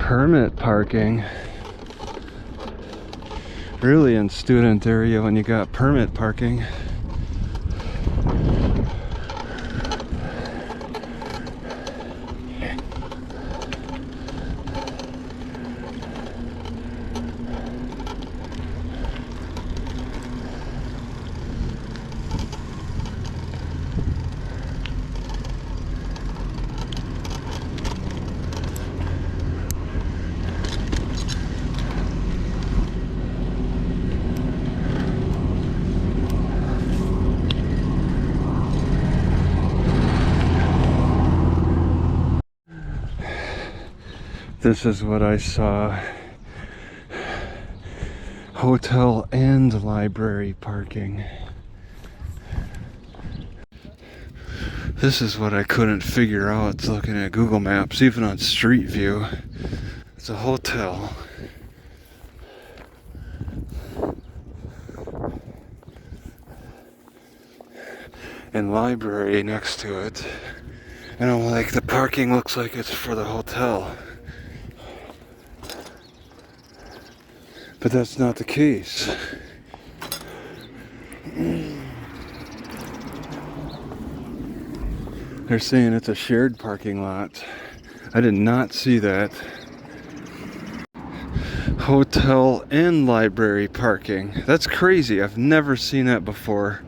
permit parking. Really in student area when you got permit parking. This is what I saw. Hotel and library parking. This is what I couldn't figure out looking at Google Maps, even on Street View. It's a hotel. And library next to it. And I'm like, the parking looks like it's for the hotel. But that's not the case. They're saying it's a shared parking lot. I did not see that. Hotel and library parking. That's crazy. I've never seen that before.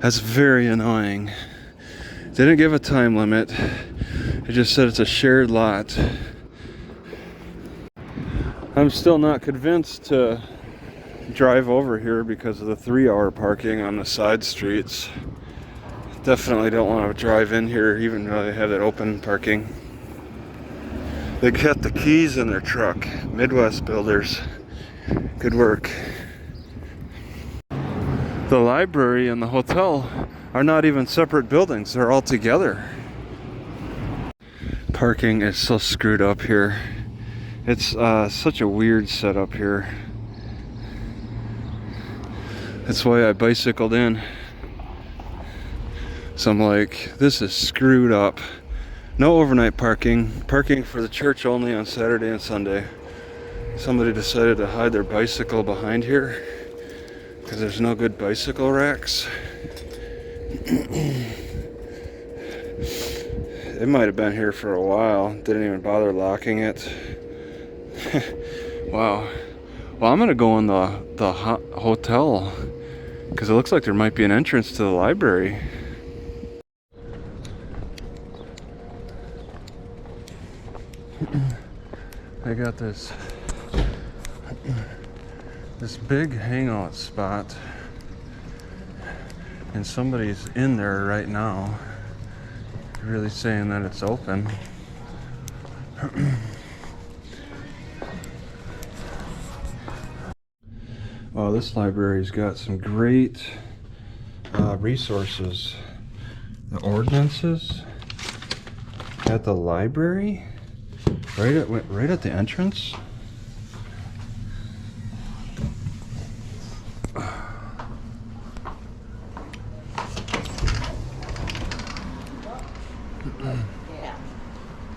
That's very annoying. They didn't give a time limit. It just said it's a shared lot. I'm still not convinced to drive over here because of the 3-hour parking on the side streets. Definitely don't want to drive in here even though they have that open parking. They kept the keys in their truck. Midwest builders. Good work. The library and the hotel are not even separate buildings. They're all together. Parking is so screwed up here. It's such a weird setup here. That's why I bicycled in. So I'm like, this is screwed up. No overnight parking. Parking for the church only on Saturday and Sunday. Somebody decided to hide their bicycle behind here because there's no good bicycle racks. It might have been here for a while. Didn't even bother locking it. Wow. Well, I'm gonna go in the hotel because it looks like there might be an entrance to the library. I got this big hangout spot, and somebody's in there right now. Really saying that it's open. Oh, this library's got some great resources. The ordinances at the library, right at the entrance.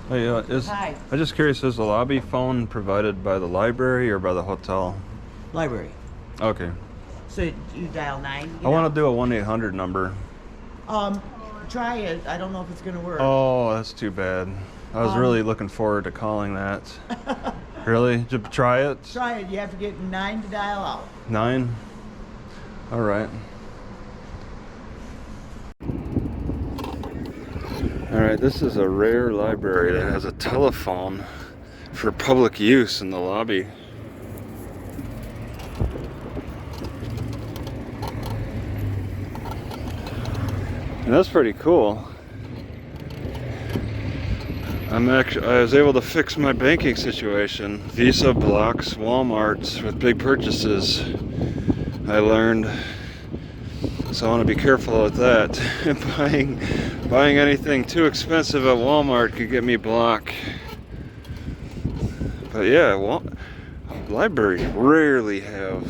Hey, Hi. I'm just curious, is the lobby phone provided by the library or by the hotel? Library. Okay. So you dial 9? I want to do a 1-800 number. Try it. I don't know if it's going to work. Oh, that's too bad. I was really looking forward to calling that. Really? Just try it? Try it. You have to get 9 to dial out. 9? All right. All right, this is a rare library that has a telephone for public use in the lobby. And that's pretty cool. I was able to fix my banking situation. Visa blocks Walmarts with big purchases. I learned. So I want to be careful with that. Buying anything too expensive at Walmart could get me blocked. But yeah, libraries rarely have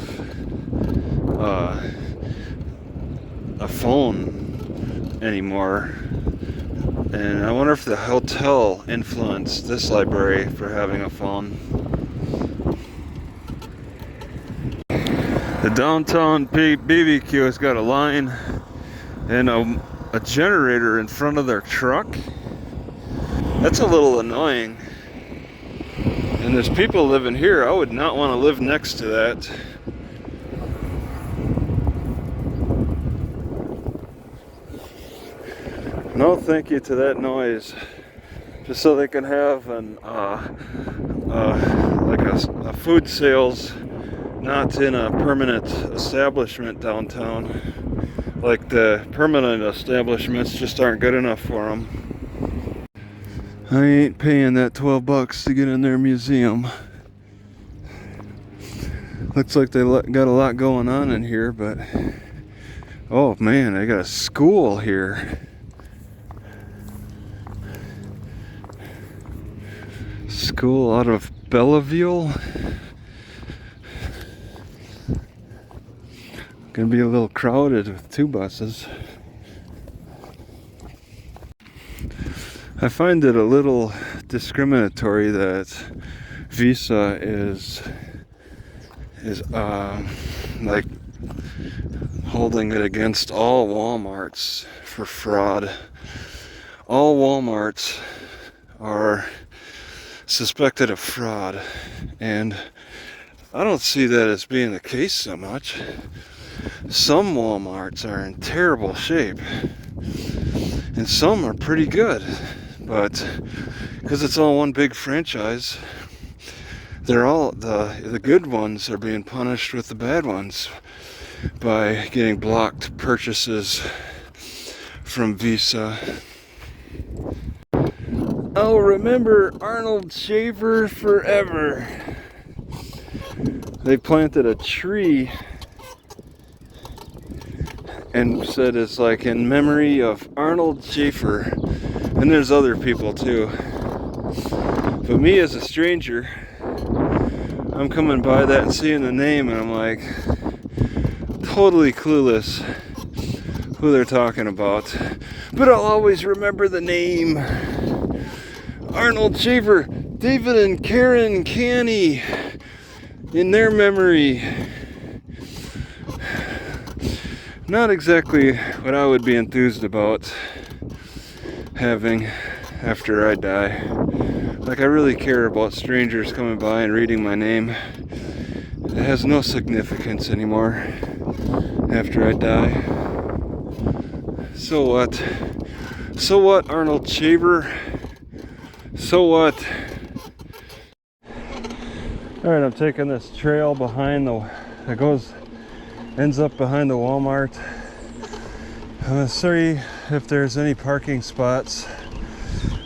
a phone anymore. And I wonder if the hotel influenced this library for having a phone. The downtown BBQ has got a line and a generator in front of their truck. That's a little annoying. And there's people living here. I would not want to live next to that. No thank you to that noise. Just so they can have like a food sales, not in a permanent establishment downtown. Like the permanent establishments just aren't good enough for them. I ain't paying that $12 to get in their museum. Looks like they got a lot going on in here, but oh man, they got a school here. School out of Platteville. Gonna be a little crowded with 2 buses. I find it a little discriminatory that Visa is like holding it against all Walmarts for fraud. All Walmarts are suspected of fraud, and I don't see that as being the case so much. Some Walmarts are in terrible shape, and some are pretty good, but because it's all one big franchise, they're all the good ones are being punished with the bad ones by getting blocked purchases from Visa. I'll remember Arnold Shaver forever. They planted a tree and said it's like in memory of Arnold Shaver. And there's other people too. But me as a stranger, I'm coming by that and seeing the name, and I'm like totally clueless who they're talking about. But I'll always remember the name. Arnold Shaver, David and Karen Canny, in their memory. Not exactly what I would be enthused about having after I die. Like, I really care about strangers coming by and reading my name. It has no significance anymore after I die. So what? So what, Arnold Shaver? So what? Alright, I'm taking this trail behind ends up behind the Walmart. I'm gonna see if there's any parking spots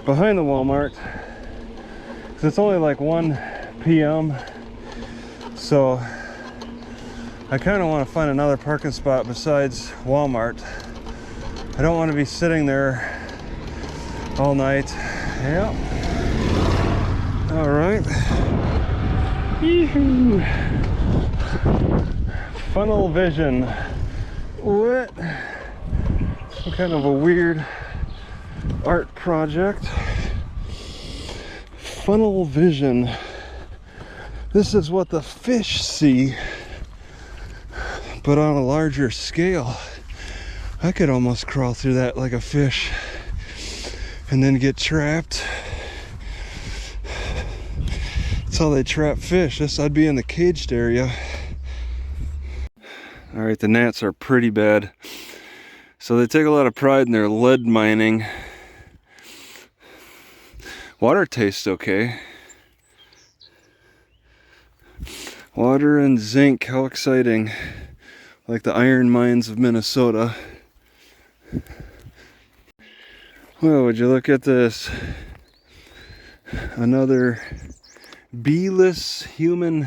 behind the Walmart. Cause it's only like 1 p.m. So I kind of want to find another parking spot besides Walmart. I don't want to be sitting there all night. Yeah. All right. Yee-hoo. Funnel vision. What? Some kind of a weird art project. Funnel vision. This is what the fish see, but on a larger scale. I could almost crawl through that like a fish and then get trapped. That's how they trap fish. I'd be in the caged area. Alright, the gnats are pretty bad. So they take a lot of pride in their lead mining. Water tastes okay. Water and zinc, how exciting. Like the iron mines of Minnesota. Well, would you look at this? Another beeless human-made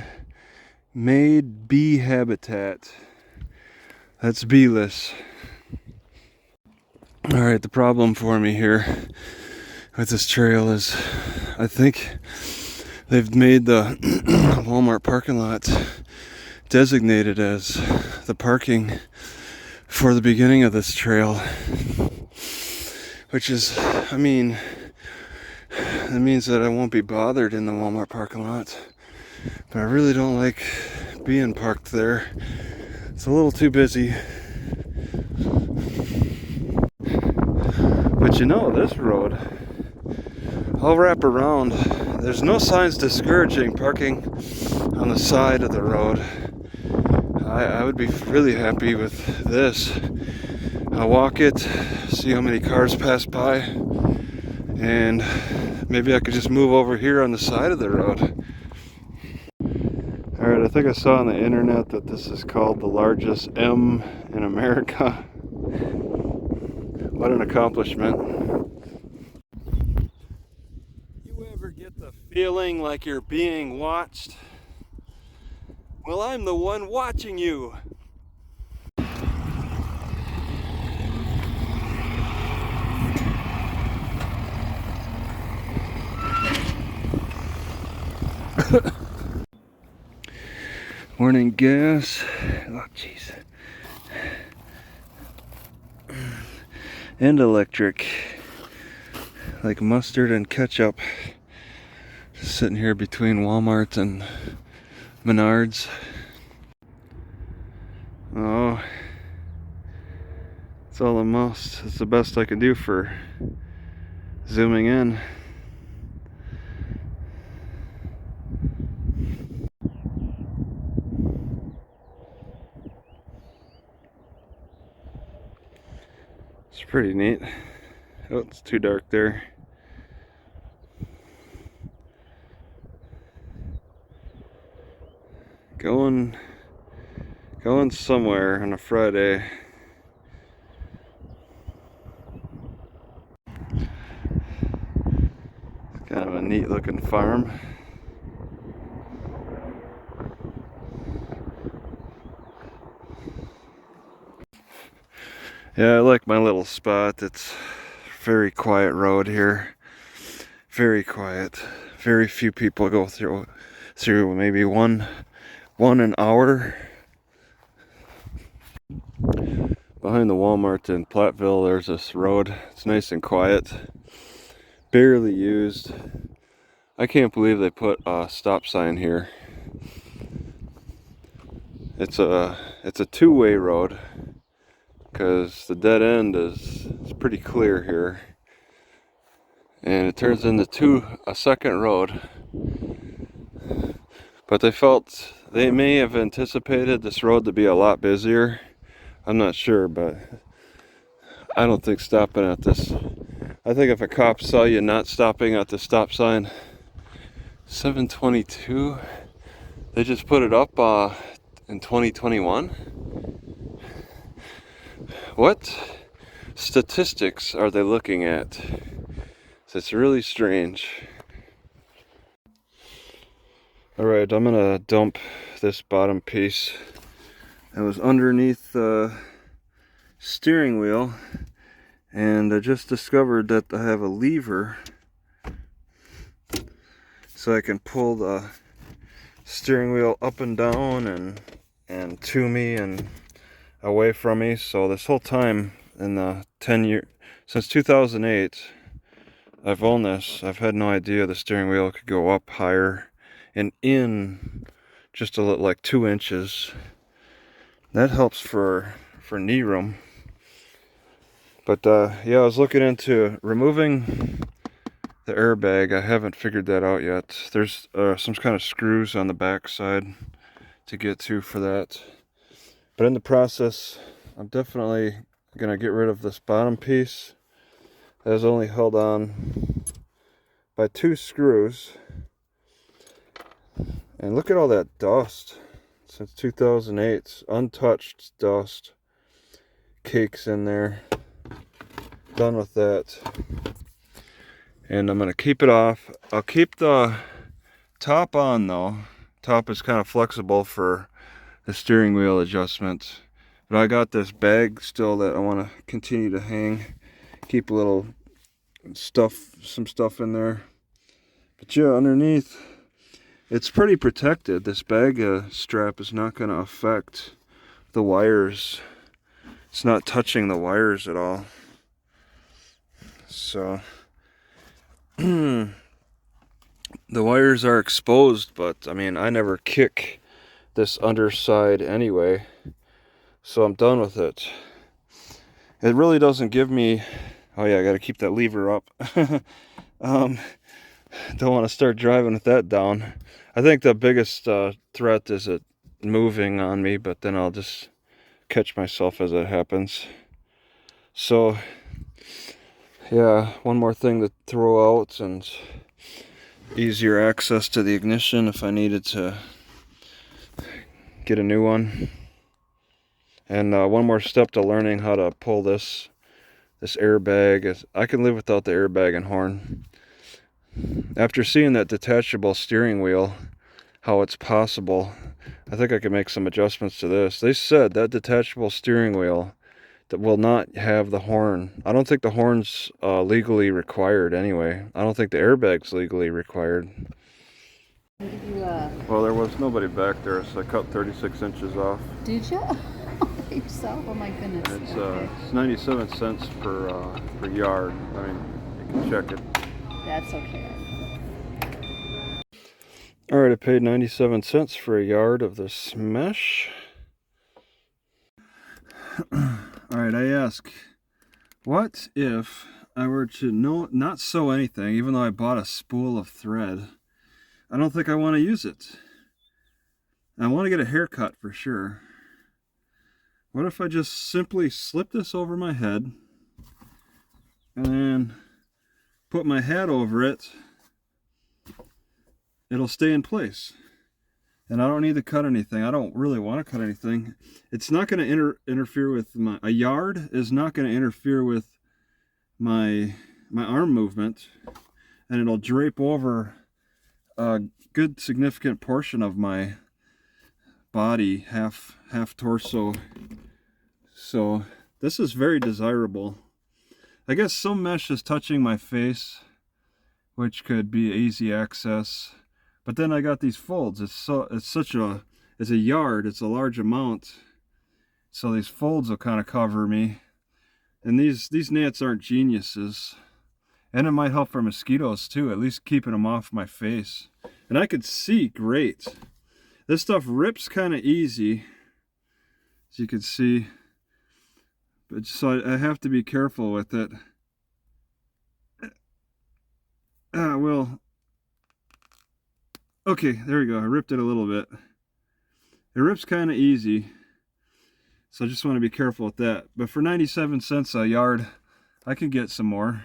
bee habitat. That's beeless. Alright, the problem for me here with this trail is I think they've made the Walmart parking lot designated as the parking for the beginning of this trail, which is, I mean, that means that I won't be bothered in the Walmart parking lot. But I really don't like being parked there. It's a little too busy. But you know, this road, I'll wrap around. There's no signs discouraging parking on the side of the road. I would be really happy with this. I'll walk it, see how many cars pass by, and maybe I could just move over here on the side of the road. Alright, I think I saw on the internet that this is called the largest M in America. What an accomplishment. You ever get the feeling like you're being watched? Well, I'm the one watching you. Morning gas. Oh, jeez. And electric. Like mustard and ketchup. Just sitting here between Walmart and Menards. Oh. It's all a must. It's the best I can do for zooming in. It's pretty neat. Oh, it's too dark there. Going somewhere on a Friday. It's kind of a neat looking farm. Yeah, I like my little spot. It's a very quiet road here. Very quiet. Very few people go through maybe one an hour. Behind the Walmart in Platteville, there's this road. It's nice and quiet. Barely used. I can't believe they put a stop sign here. It's a two-way road, because the dead end is pretty clear here, and it turns into a second road. But they may have anticipated this road to be a lot busier. I'm not sure, but I don't think stopping at this, I think if a cop saw you not stopping at the stop sign, 722, they just put it up in 2021. What statistics are they looking at? It's really strange. Alright, I'm gonna dump this bottom piece that was underneath the steering wheel, and I just discovered that I have a lever so I can pull the steering wheel up and down and to me and away from me. So this whole time, in the 10 years since 2008 I've owned this, I've had no idea the steering wheel could go up higher and in just a little, like 2 inches. That helps for knee room. But yeah, I was looking into removing the airbag. I haven't figured that out yet. There's some kind of screws on the back side to get to for that. But in the process, I'm definitely gonna get rid of this bottom piece that is only held on by 2 screws. And look at all that dust since 2008, untouched dust, cakes in there. Done with that. And I'm gonna keep it off. I'll keep the top on though. Top is kind of flexible for the steering wheel adjustment. But I got this bag still that I want to continue to hang. Keep a little stuff, some stuff in there. But yeah, underneath, it's pretty protected. This bag strap is not going to affect the wires. It's not touching the wires at all. So the wires are exposed, but I mean, I never kick this underside anyway, so I'm done with it. It really doesn't give me, oh yeah, I gotta keep that lever up. Don't want to start driving with that down. I think the biggest threat is it moving on me, but then I'll just catch myself as it happens. So yeah, one more thing to throw out, and easier access to the ignition if I needed to get a new one. And one more step to learning how to pull this airbag. I can live without the airbag and horn. After seeing that detachable steering wheel, how it's possible, I think I can make some adjustments to this. They said that detachable steering wheel that will not have the horn. I don't think the horn's legally required anyway. I don't think the airbag's legally required. Well, there was nobody back there, so I cut 36 inches off. Did you? Yourself? Oh my goodness. And it's, Okay. it's 97 cents per yard. I mean, you can check it. That's okay. Alright, I paid 97 cents for a yard of this mesh. Alright, I ask, what if I were to not sew anything, even though I bought a spool of thread? I don't think I want to use it. I want to get a haircut for sure. What if I just simply slip this over my head and then put my hat over it? It'll stay in place. And I don't need to cut anything. I don't really want to cut anything. It's not going to interfere with a yard is not going to interfere with my arm movement, and it'll drape over a good significant portion of my body, half torso. So this is very desirable. I guess some mesh is touching my face, which could be easy access. But then I got these folds. It's a yard. It's a large amount. So these folds will kind of cover me. And these gnats aren't geniuses. And it might help for mosquitoes too, at least keeping them off my face. And I could see great. This stuff rips kind of easy, as you can see. But so I have to be careful with it. Well, okay, there we go. I ripped it a little bit. It rips kind of easy, so I just want to be careful with that. But for 97 cents a yard, I could get some more.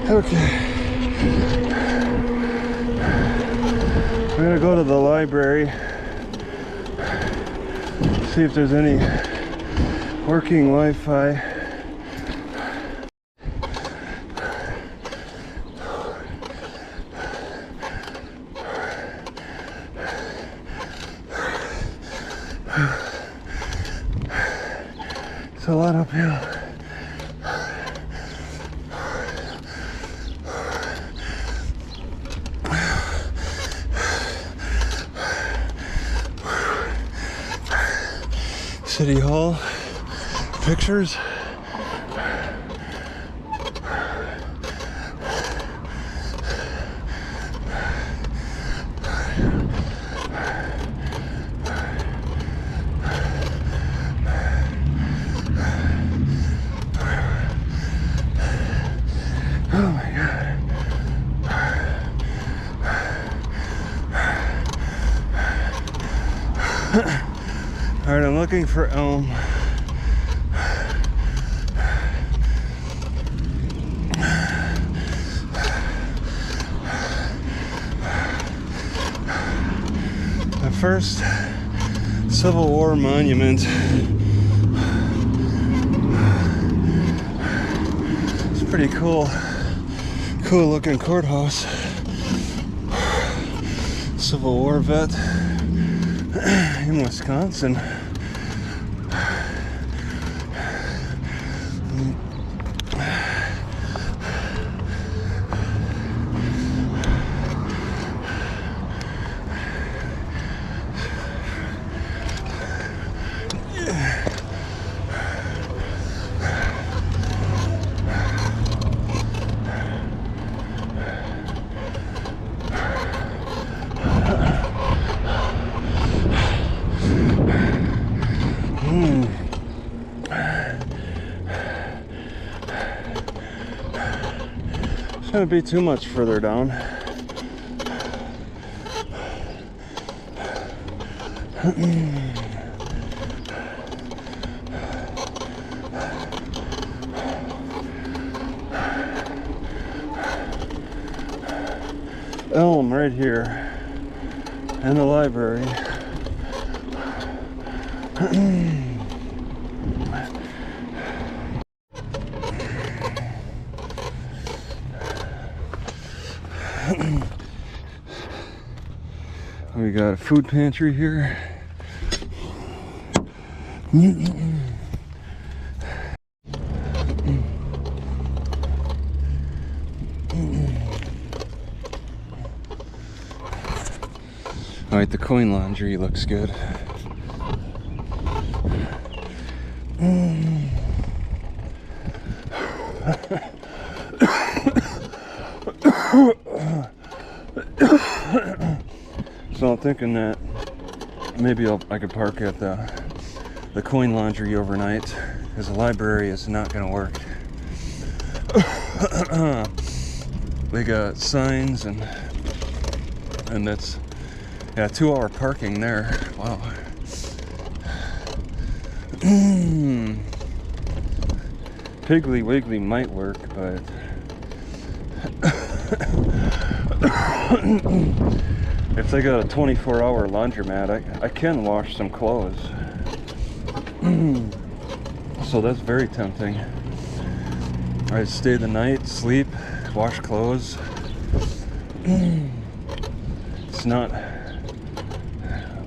Okay. We're gonna go to the library, see if there's any working Wi-Fi. It's a lot uphill. City Hall pictures. Oh my God. All right, I'm looking for elm. The first Civil War monument. It's pretty cool looking courthouse. Civil War vet in Wisconsin. Shouldn't be too much further down. Elm right here in the library. We got a food pantry here. Alright, the coin laundry looks good. So I'm thinking that maybe I could park at the coin laundry overnight, because the library is not going to work. They got signs and that's, yeah, 2-hour parking there. Wow. Piggly Wiggly might work, but if they got a 24-hour laundromat, I can wash some clothes. So that's very tempting. I'd stay the night, sleep, wash clothes. It's not,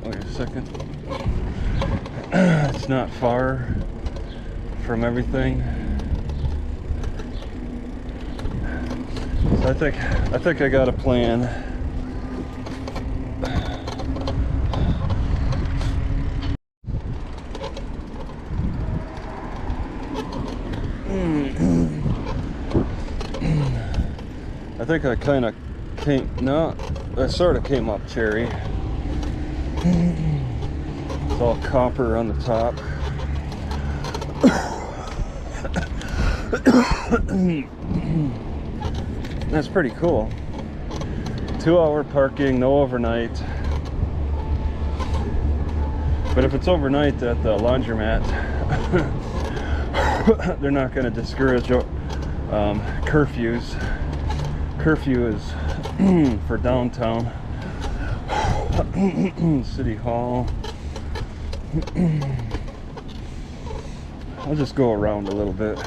wait a second. It's not far from everything. So I think I got a plan. I think I kind of I sort of came up cherry. It's all copper on the top. That's pretty cool. 2-hour parking, no overnight. But if it's overnight at the laundromat, they're not going to discourage curfews. Curfew is for downtown. City Hall. I'll just go around a little bit.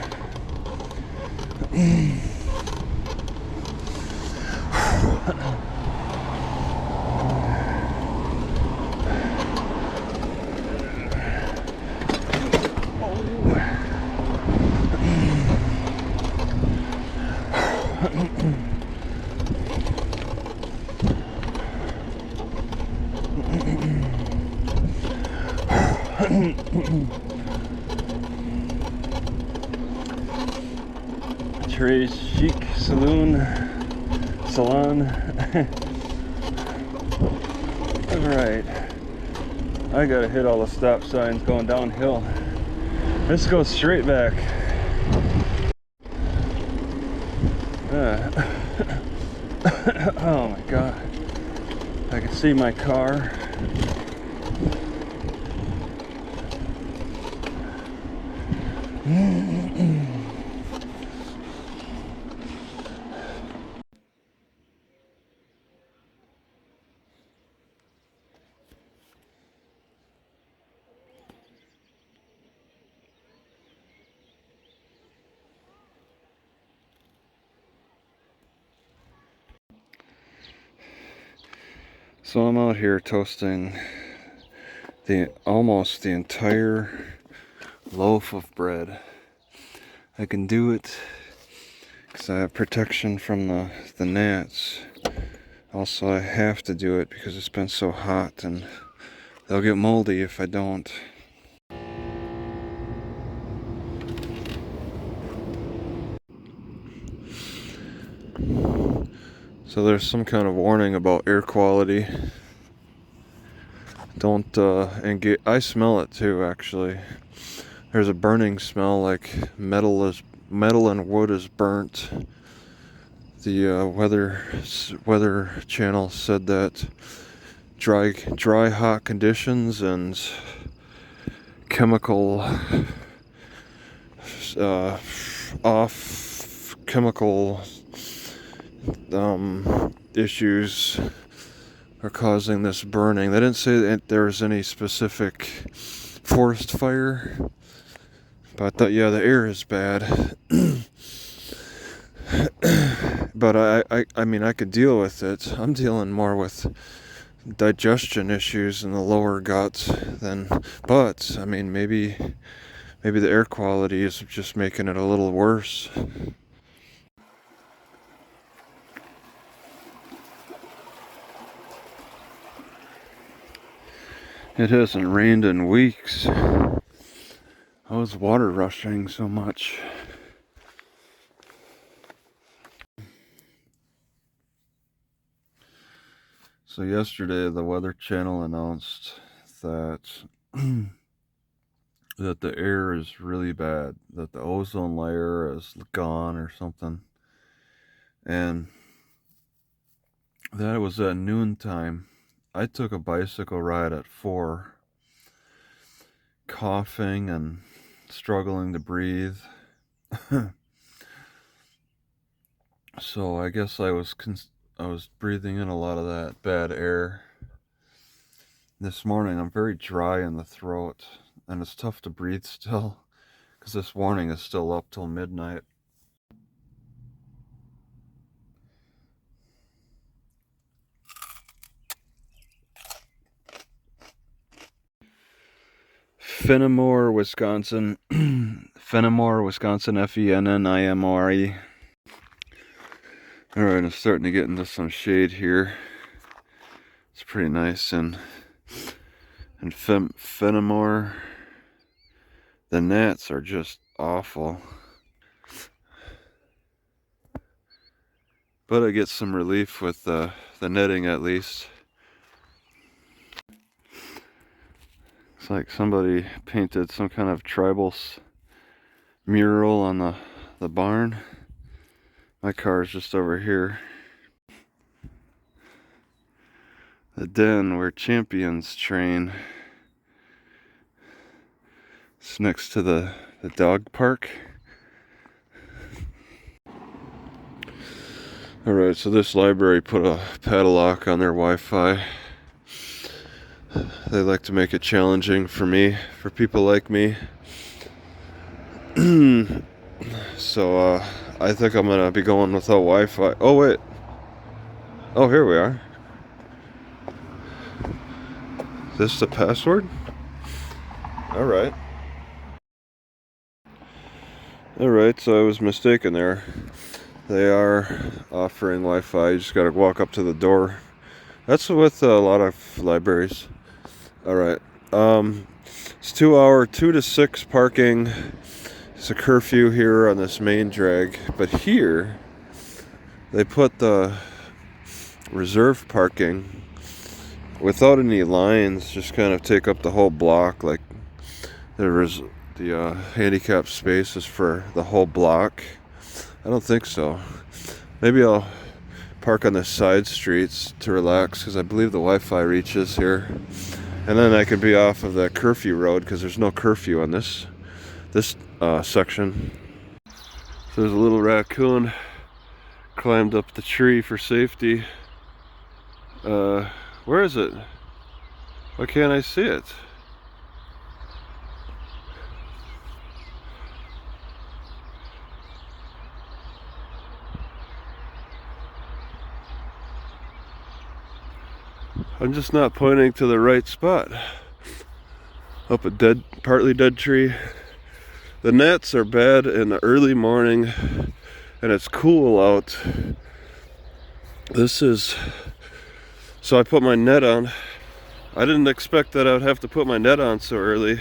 Trey's Chic Salon. Alright. I gotta hit all the stop signs going downhill. This goes straight back. Oh my god. I can see my car. So I'm out here toasting almost the entire loaf of bread. I can do it because I have protection from the gnats. Also, I have to do it because it's been so hot and they'll get moldy if I don't. So there's some kind of warning about air quality. Don't I smell it too, actually. There's a burning smell, like metal and wood is burnt. the weather channel said that dry hot conditions and chemical off chemical issues are causing this burning. They didn't say that there was any specific forest fire, but yeah, the air is bad. But I mean, I could deal with it. I'm dealing more with digestion issues in the lower gut but I mean, maybe the air quality is just making it a little worse. It hasn't rained in weeks. How is water rushing so much? So yesterday the Weather Channel announced that that the air is really bad, that the ozone layer is gone or something. And that was at noontime. I took a bicycle ride at 4, coughing and struggling to breathe. So I guess I was breathing in a lot of that bad air. This morning I'm very dry in the throat, and it's tough to breathe still because this warning is still up till midnight. Fennimore, Wisconsin. Fennimore, Wisconsin, Fennimore. Alright, I'm starting to get into some shade here. It's pretty nice. And Fennimore, the gnats are just awful. But I get some relief with the netting at least. It's like somebody painted some kind of tribal mural on the barn. My car is just over here. The den where champions train. It's next to the dog park. Alright, so this library put a padlock on their Wi-Fi. They like to make it challenging for people like me. So I think I'm gonna be going without Wi-Fi. Oh wait. Oh, here we are. Is this the password? Alright. Alright, so I was mistaken there. They are offering Wi-Fi. You just gotta walk up to the door. That's with a lot of libraries. Alright. It's 2 hour, 2 to 6 parking. It's a curfew here on this main drag. But here, they put the reserve parking without any lines, just kind of take up the whole block. Like the handicap space is for the whole block. I don't think so. Maybe I'll park on the side streets to relax because I believe the Wi-Fi reaches here. And then I could be off of the curfew road because there's no curfew on this section. So there's a little raccoon climbed up the tree for safety. Where is it? Why can't I see it? I'm just not pointing to the right spot. Up a partly dead tree. The gnats are bad in the early morning, and it's cool out. So I put my net on. I didn't expect that I would have to put my net on so early.